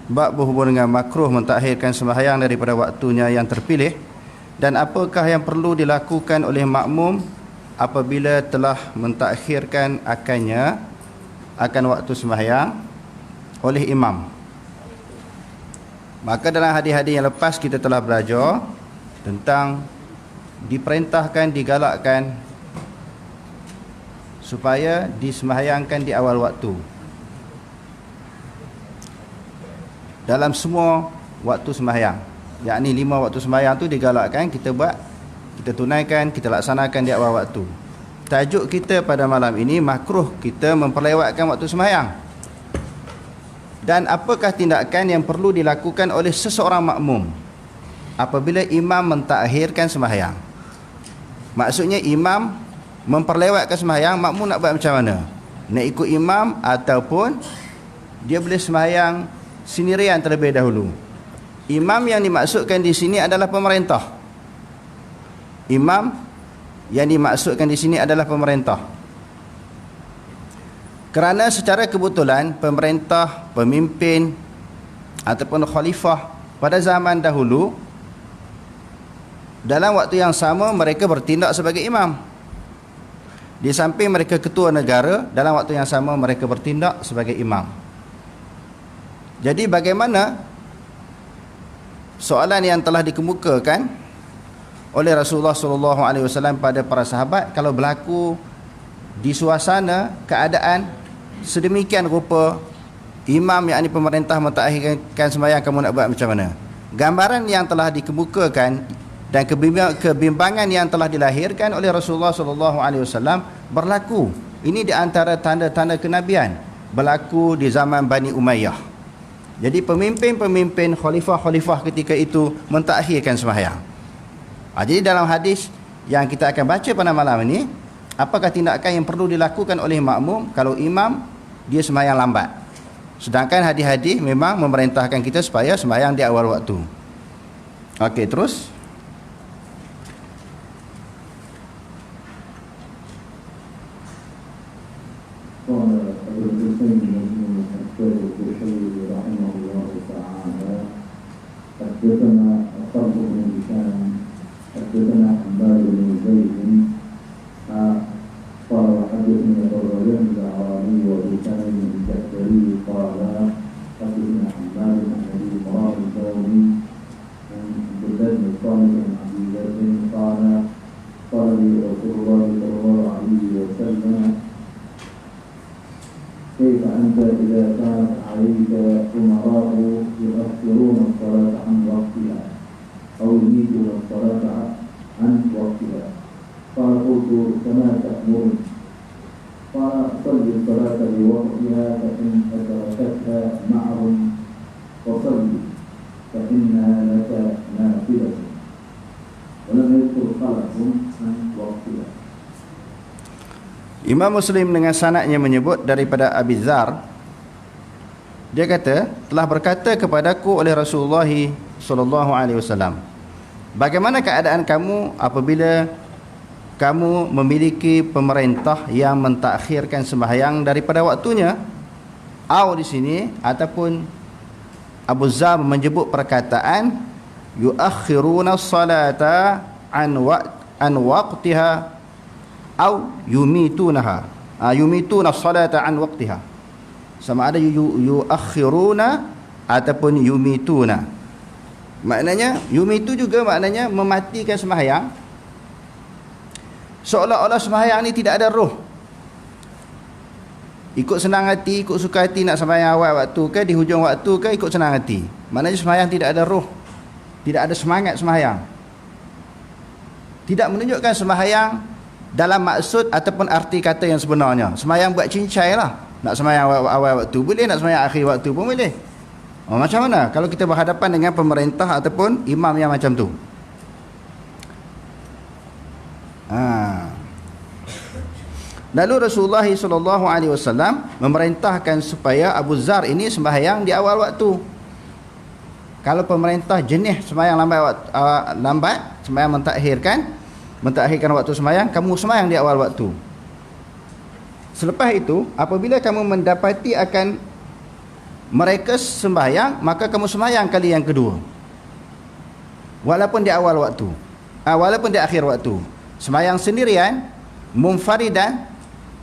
bab berhubung dengan makruh mentakhirkan sembahyang daripada waktunya yang terpilih, dan apakah yang perlu dilakukan oleh makmum apabila telah mentakhirkan akan waktu sembahyang oleh imam. Maka dalam hadis-hadis yang lepas kita telah belajar tentang diperintahkan, digalakkan supaya disembahyangkan di awal waktu dalam semua waktu sembahyang. Yakni 5 waktu sembahyang tu digalakkan kita buat, kita tunaikan, kita laksanakan di awal waktu. Tajuk kita pada malam ini, makruh kita memperlewatkan waktu sembahyang. Dan apakah tindakan yang perlu dilakukan oleh seseorang makmum apabila imam mentakhirkan sembahyang? Maksudnya imam memperlewatkan sembahyang, makmum nak buat macam mana? Nak ikut imam ataupun dia boleh sembahyang sendirian terlebih dahulu? Imam yang dimaksudkan di sini adalah pemerintah. Imam yang dimaksudkan di sini adalah pemerintah. Kerana secara kebetulan pemerintah, pemimpin ataupun khalifah pada zaman dahulu, dalam waktu yang sama mereka bertindak sebagai imam. Di samping mereka ketua negara, dalam waktu yang sama mereka bertindak sebagai imam. Jadi bagaimana soalan yang telah dikemukakan oleh Rasulullah SAW pada para sahabat, kalau berlaku di suasana keadaan sedemikian rupa, imam yakni pemerintah mentakhirkan sembahyang, kamu nak buat macam mana? Gambaran yang telah dikemukakan dan kebimbangan yang telah dilahirkan oleh Rasulullah SAW berlaku. Ini di antara tanda-tanda kenabian, berlaku di zaman Bani Umayyah. Jadi pemimpin-pemimpin, khalifah-khalifah ketika itu mentakhirkan sembahyang. Jadi dalam hadis yang kita akan baca pada malam ini, apakah tindakan yang perlu dilakukan oleh makmum kalau imam dia sembahyang lambat? Sedangkan hadis-hadis memang memerintahkan kita supaya sembahyang di awal waktu. Okey, terus. قال وحدثني الرجل الأعرابي وبلسان الجحدري قال حدثنا حماد عن أبي مرار الثوري عن عبد الله بن صالح عن أبي ذر قال قال لي رسول الله صلى الله عليه وسلم كيف أنت إذا كانت عليك أمراء يؤخرون الصلاة عن وقتها أو يميتون الصلاة عن وقتها؟ قال قلت كما تأمرني؟ قال صل الصلاة بوقتها فإن أدركتها معهم فصل فإنها لك نافلة، ولم يذكر خلفهم عن وقتها. Imam Muslim dengan sanadnya menyebut daripada Abi Dzar, dia kata, telah berkata kepadaku oleh Rasulullah SAW, bagaimana keadaan kamu apabila kamu memiliki pemerintah yang mentakhirkan sembahyang daripada waktunya? Di sini ataupun Abu Dzar menyebut perkataan yuakhiruna salata an waqtiha au yumitunaha. Yumituna salata an waqtiha. Sama ada yuakhiruna ataupun yumituna. Maknanya yumitu juga maknanya mematikan sembahyang. Seolah-olah sembahyang ni tidak ada roh. Ikut senang hati, ikut suka hati nak sembahyang awal waktu ke, di hujung waktu ke, ikut senang hati. Maknanya sembahyang tidak ada roh, tidak ada semangat sembahyang. Tidak menunjukkan sembahyang dalam maksud ataupun arti kata yang sebenarnya. Sembahyang buat cincai lah. Nak sembahyang awal waktu boleh, nak sembahyang akhir waktu pun boleh. Macam mana kalau kita berhadapan dengan pemerintah ataupun imam yang macam tu? Lalu Rasulullah SAW memerintahkan supaya Abu Dzar ini sembahyang di awal waktu. Kalau pemerintah jenis sembahyang lambat, sembahyang mentakhirkan waktu sembahyang, kamu sembahyang di awal waktu. Selepas itu, apabila kamu mendapati akan mereka sembahyang, maka kamu sembahyang kali yang kedua, walaupun di awal waktu, walaupun di akhir waktu. Sembahyang sendirian, munfaridan,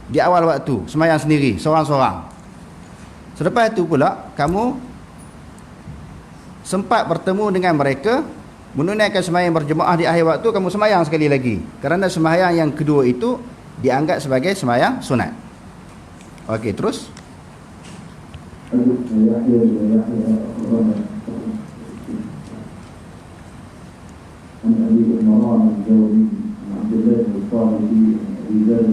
di awal waktu sembahyang sendiri seorang-seorang. Selepas itu pula kamu sempat bertemu dengan mereka, menunaikan sembahyang berjemaah di akhir waktu, kamu sembahyang sekali lagi, kerana sembahyang yang kedua itu dianggap sebagai sembahyang sunat. Okey, terus عن أبي عمران الجوزي عن عبد الله بن الصالح عن أبي ذر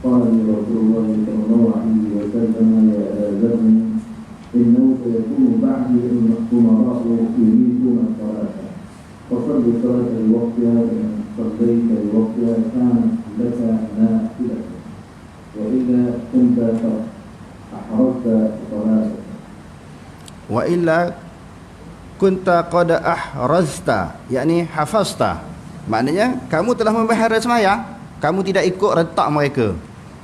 قال لي رسول الله صلى الله عليه وسلم يا أبا ذر إنه سيكون بعدي أمراء يريدون الصلاة فصل الصلاة لوقتها فإن صليت لوقتها كانت لك نافلة وإذا كنت أحرزت صلاتك وإلا kunta qad ahrazta, yakni hafazta, maknanya kamu telah memelihara sembahyang, kamu tidak ikut rentak mereka.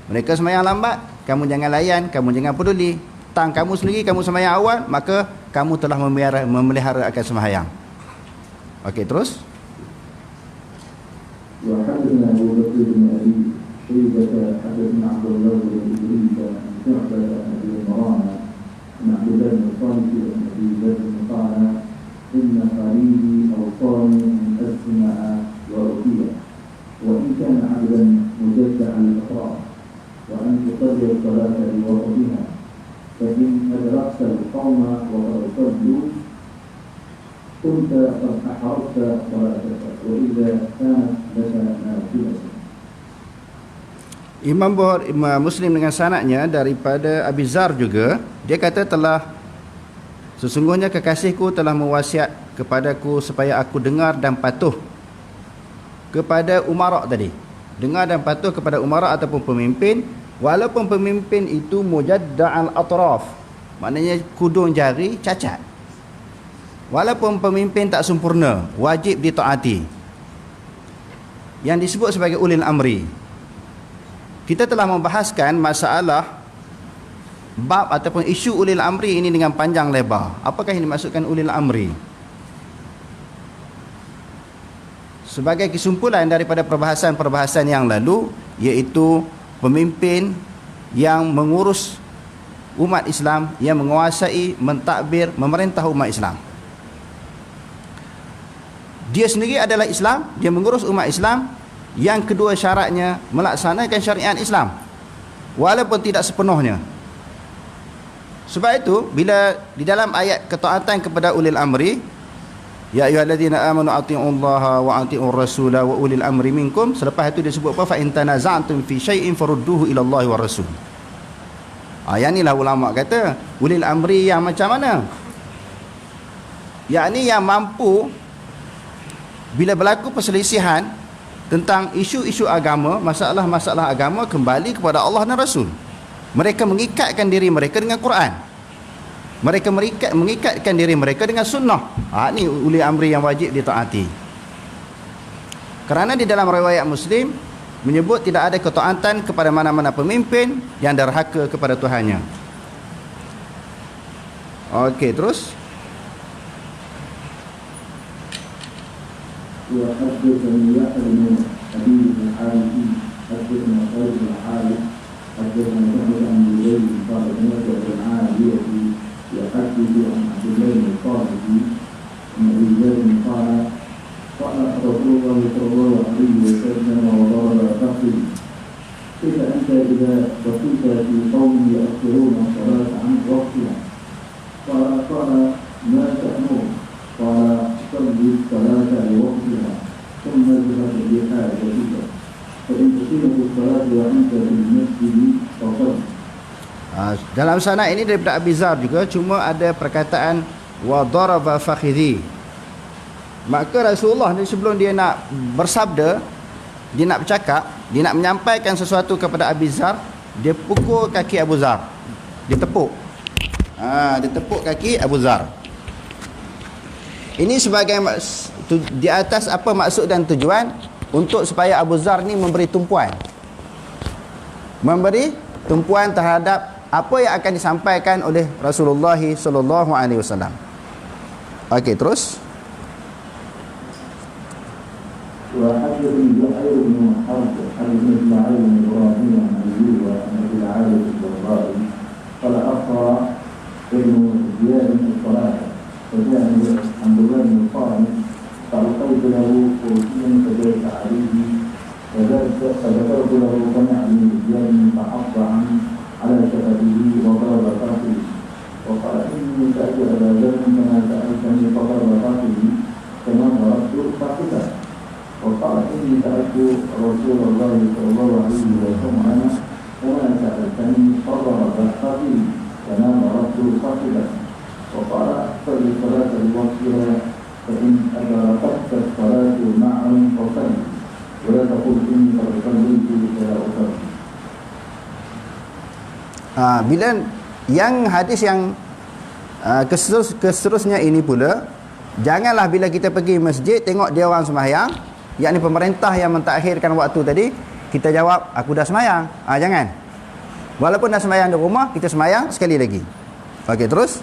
Mereka sembahyang lambat, kamu jangan layan, kamu jangan peduli. Tang kamu sendiri, kamu sembahyang awal, maka kamu telah memelihara akan sembahyang. Okey, terus وحدثنا أبو بكر بن أبي شيبة حدثنا عبد الله بن إدريس عن شعبة عن أبي عمران عن عبد الله بن الصالح عن أبي ذر قال إن قريبي أوصاني أن أسمع وأطيع وإن كان عبدا مجدع الأطراف وأن تصلي الصلاة لوقتها فإن أدركت القوم وقد صلوا كنت قد أحرزت صلاتك وإذا كانت لك نافلة. Imam Muslim dengan sanadnya daripada Abi Zar juga, dia kata sesungguhnya kekasihku telah mewasiat kepadaku supaya aku dengar dan patuh kepada umara tadi. Dengar dan patuh kepada umara ataupun pemimpin, walaupun pemimpin itu mujadda'al atraf, maknanya kudung jari cacat. Walaupun pemimpin tak sempurna, wajib ditaati, yang disebut sebagai ulil amri. Kita telah membahaskan masalah bab ataupun isu ulil amri ini dengan panjang lebar. Apakah yang dimaksudkan ulil amri? Sebagai kesimpulan daripada perbahasan-perbahasan yang lalu, iaitu pemimpin yang mengurus umat Islam, yang menguasai, mentadbir, memerintah umat Islam. Dia sendiri adalah Islam, dia mengurus umat Islam. Yang kedua syaratnya melaksanakan syariat Islam walaupun tidak sepenuhnya. Sebab itu bila di dalam ayat ketaatan kepada ulil amri, ya ayyuhallazina amanu atiiullaha wa atiiur rasula wa ulil amri minkum, selepas itu disebut apa? Fa in tanaza'tum fi syai'in farudduhu ila Allahi war rasul. Yang inilah ulama kata ulil amri yang macam mana? Yakni yang mampu bila berlaku perselisihan tentang isu-isu agama, masalah-masalah agama, kembali kepada Allah dan Rasul. Mereka mengikatkan diri mereka dengan Quran. Mereka mengikatkan diri mereka dengan sunnah. Ini ulil amri yang wajib ditaati. Kerana di dalam riwayat Muslim menyebut tidak ada ketaatan kepada mana-mana pemimpin yang derhaka kepada Tuhannya. Okey, terus وحدثني يحيى بن أبي الحارث حدثنا خالد بن الحارث حدثنا سعد عن زيد قال سمعت أبا العالية يحدث عن عبد الله بن الصالح عن أبي ذر قال قال رسول الله صلى الله عليه وسلم وضرب فخذي كيف أنت إذا بقيت في قوم يؤخرون الصلاة عن وقتها قال ما تأمر قال صلي الصلاة لوقتها ثم اذهب بحاجتك فإن تقيمت الصلاة وأنت في المسجد فصل. Dalam sanad ini daripada Abi Zar juga, cuma ada perkataan wa daraba fakhidhi. Maka Rasulullah ni sebelum dia nak bersabda, dia nak bercakap, dia nak menyampaikan sesuatu kepada Abi Zar, dia pukul kaki Abu Zar. Dia tepuk. Dia tepuk kaki Abu Zar. Ini sebagai di atas apa maksud dan tujuan, untuk supaya Abu Zar ni memberi tumpuan terhadap apa yang akan disampaikan oleh Rasulullah sallallahu alaihi wasallam. Okey, terus. وحدثني زهير بن حرب عن ابن اسماعيل بن ابراهيم عن ايوب عن ابي العالي الضرائي قال اخر ابن زياد الصلاه فجاء عبد الله بن الصامت فالقيت له كرسيا فجلس عليه فذكرت له فنعني زياد فحط على شفته وضرب فاخذه وقال اني سالت ابا ذر كما سالتني فضرب فاخذه كما ضربت فاخذه وقال إني سألت رسول الله صلى الله عليه وسلم وما سألتني فضرب فاخذه كما ضربت فاخذه وقال صل الصلاة لوقتها فإن أدركتك الصلاة معهم فصل ولا تقل إني قد صليت ولا أصلي. Bila yang hadis yang keseterusnya ini pula, janganlah bila kita pergi masjid tengok dia orang sembahyang, yakni pemerintah yang mentakhirkan waktu tadi, kita jawab aku dah sembahyang. Jangan. Walaupun dah sembahyang di rumah, kita sembahyang sekali lagi. Okey, terus.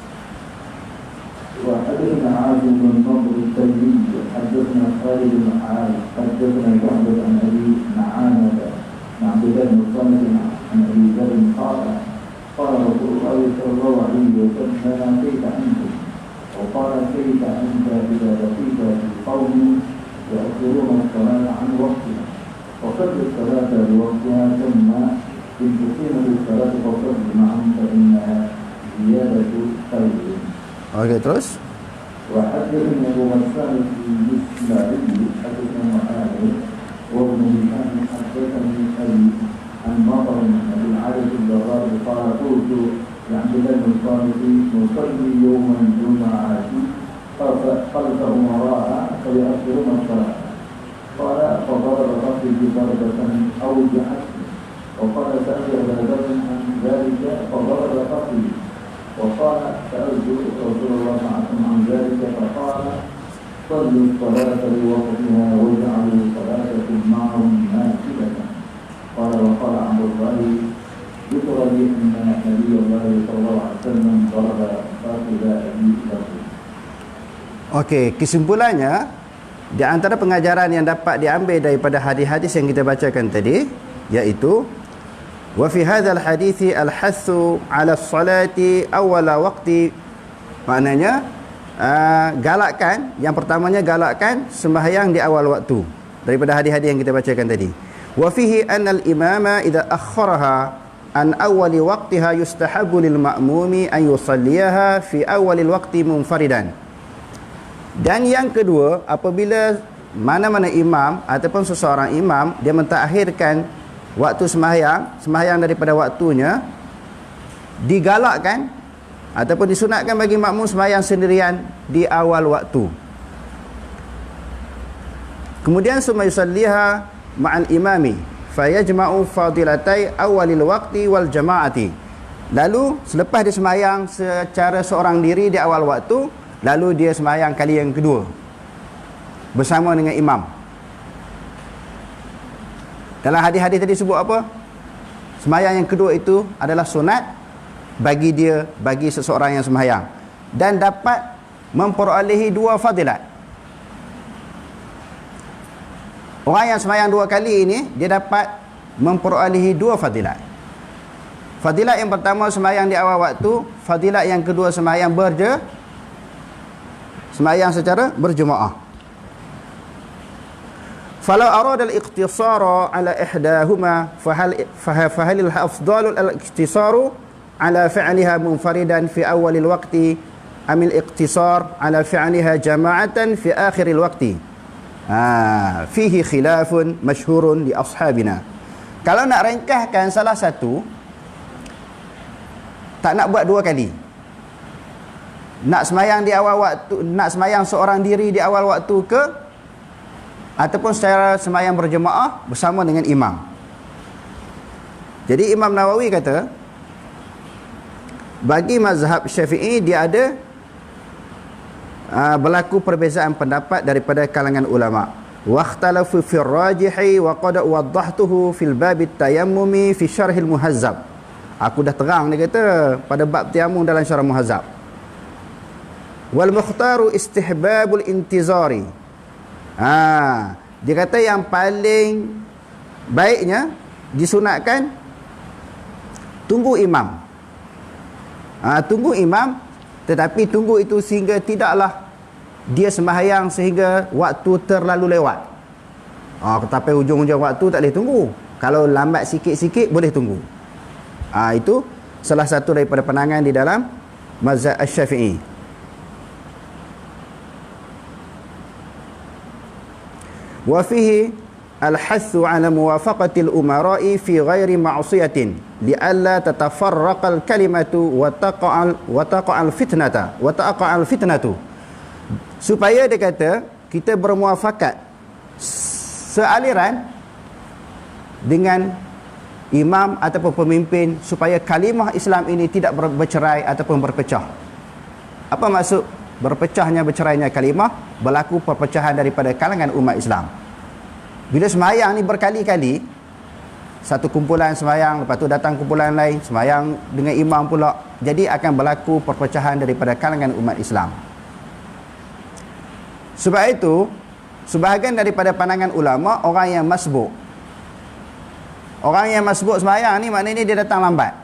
وحدثنا عاصم بن نضر التيمي حدثنا خالد بن عاصم حدثنا جعفر عن ابي نعامه عن عبد الله بن صامت عن ابي ذر قال رسول الله صلى الله عليه وسلم كيف انتم وقال كيف انت اذا لقيت في قوم يؤخرون الصلاه عن وقتها وصل الصلاه لوقتها ثم ان تقيم الصلاه فصل معهم فانها زياده خير. Okey, terus. وحدثني ابو غسان الاسماعيلي حدثنا معاذ وابن هشام حدثني ابي عن مطر بن ابي العارف الجرار قال قلت لعبد الله بن صامت نصلي يوم الجمعه خلف امراء فيؤخرون الصلاه قال فضرب راسي ضربه اوجعتني وقال سالت ابا ذر عن ذلك فضرب راسي وقال سألت رسول الله صلى الله عليه وسلم عن ذلك فقال صلوا الصلاة لوقتها واجعلوا صلاتكم معهم نافلة. قال وقال عبد الله ذكر لي أن نبي الله صلى الله عليه وسلم ضرب فاخذ أبي بكر. Okey, kesimpulannya di antara pengajaran yang dapat diambil daripada hadis-hadis yang kita bacakan tadi, iaitu وفي هذا الحديث الحث على الصلاة أول وقت, maknanya galakkan, yang pertamanya galakkan sembahyang di awal waktu daripada hadis-hadis yang kita bacakan tadi. وفيه أن الإمام إذا أخرها عن أول وقتها يستحب للمأموم أن يصليها في أول الوقت منفردا. Dan yang kedua, apabila mana-mana imam ataupun seseorang imam dia mentakhirkan waktu sembahyang daripada waktunya, digalakkan ataupun disunatkan bagi makmum sembahyang sendirian di awal waktu. Kemudian summa yusalliha ma'al imami fayajma'u fadilatai awalil waqti wal jama'ati. Lalu selepas dia sembahyang secara seorang diri di awal waktu, lalu dia sembahyang kali yang kedua bersama dengan imam. Dalam hadis-hadis tadi sebut apa? Sembahyang yang kedua itu adalah sunat bagi dia, bagi seseorang yang sembahyang, dan dapat memperolehi dua fadilat. Orang yang sembahyang dua kali ini, dia dapat memperolehi dua fadilat. Fadilat yang pertama sembahyang di awal waktu, fadilat yang kedua sembahyang sembahyang secara berjemaah. فلو أراد الاقتصار على إحداهما فهل الأفضل الاقتصار على فعلها منفردا في أول الوقت أم الاقتصار على فعلها جماعة في آخر الوقت؟ فيه خلاف مشهور لأصحابنا. Kalau nak ringkaskan salah satu, tak nak buat dua kali. Nak sembahyang di awal waktu, nak sembahyang seorang diri di awal waktu ke, ataupun secara sembahyang berjemaah bersama dengan imam. Jadi Imam Nawawi kata, bagi mazhab Syafi'i dia ada berlaku perbezaan pendapat daripada kalangan ulama. Wakhtalafu fil rajihi wa qad waddahtuhu fil bab at-tayammumi fi syarh al-muhazzab. Aku dah terang dia kata pada bab tayamum dalam syarah Muhazzab. Wal mukhtaru istihbabul intizari. Dia kata yang paling baiknya disunatkan tunggu imam. Tunggu imam, tetapi tunggu itu sehingga tidaklah dia sembahyang sehingga waktu terlalu lewat. Tetapi hujung-hujung waktu tak boleh tunggu. Kalau lambat sikit-sikit boleh tunggu. Itu salah satu daripada pandangan di dalam mazhab Asy-Syafi'i. Wa fihi al-hathu 'ala muwafaqati al-umara'i fi ghairi ma'siyatin li'alla tatafarraqa al-kalimatu wa taqa'al fitnatu. Supaya dia kata kita bermuafakat sealiran dengan imam ataupun pemimpin supaya kalimah Islam ini tidak bercerai ataupun berpecah. Apa maksud berpecahnya bercerainya kalimah? Berlaku perpecahan daripada kalangan umat Islam. Bila semayang ni berkali-kali, satu kumpulan semayang, lepas tu datang kumpulan lain semayang dengan imam pula, jadi akan berlaku perpecahan daripada kalangan umat Islam. Sebab itu sebahagian daripada pandangan ulama, orang yang masbuk semayang ni maknanya dia datang lambat.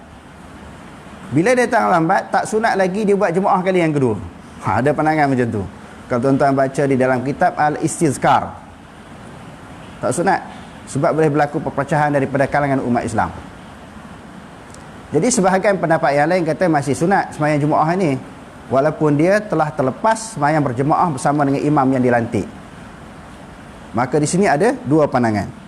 Bila dia datang lambat, tak sunat lagi dia buat jemaah kali yang kedua. Ada pandangan macam tu. Kalau tuan-tuan baca di dalam kitab Al-Istizkar, tak sunat. Sebab boleh berlaku perpecahan daripada kalangan umat Islam. Jadi sebahagian pendapat yang lain kata masih sunat semayang jemaah ni, walaupun dia telah terlepas semayang berjemaah bersama dengan imam yang dilantik. Maka di sini ada dua pandangan.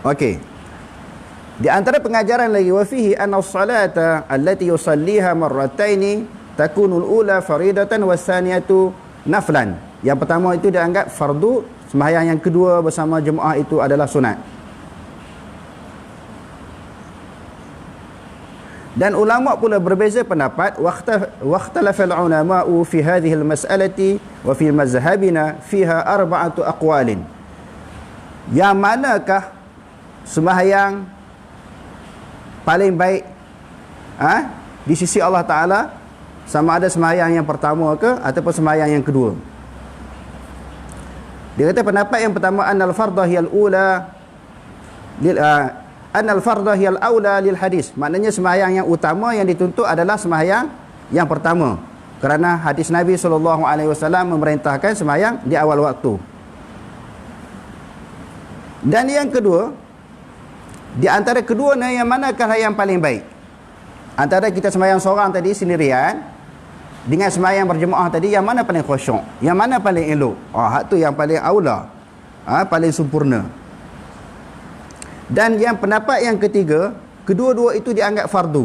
Okey. Di antara pengajaran lagi, wa fihi anna as-salata allati yusalliha marrataini takunu al-ula faridatan was-saniyatu naflan. Yang pertama itu dianggap fardu, sembahyang yang kedua bersama jemaah itu adalah sunat. Dan ulama pula berbeza pendapat, waqtalafa al-ulama'u fi hadhihi al-mas'alati wa fi mazhabina fiha arba'atu aqwalin. Yang manakah sembahyang paling baik di sisi Allah Ta'ala, sama ada sembahyang yang pertama ke ataupun sembahyang yang kedua. Dia kata pendapat yang pertama, annal fardha hiyal ula annal fardha hiyal aula lil hadis. Maknanya sembahyang yang utama yang dituntut adalah sembahyang yang pertama, kerana hadis Nabi SAW memerintahkan sembahyang di awal waktu. Dan yang kedua, di antara keduanya yang manakah yang paling baik? Antara kita sembahyang seorang tadi sendirian dengan sembahyang berjemaah tadi, yang mana paling khusyuk? Yang mana paling elok? Hak tu yang paling aula, paling sempurna. Dan yang pendapat yang ketiga, kedua-dua itu dianggap fardu.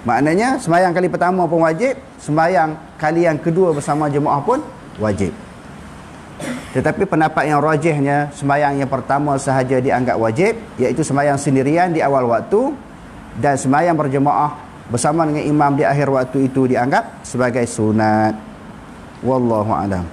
Maknanya sembahyang kali pertama pun wajib, sembahyang kali yang kedua bersama jemaah pun wajib. Tetapi pendapat yang rajihnya, sembahyang yang pertama sahaja dianggap wajib, iaitu sembahyang sendirian di awal waktu, dan sembahyang berjemaah bersama dengan imam di akhir waktu itu dianggap sebagai sunat. Wallahu a'lam.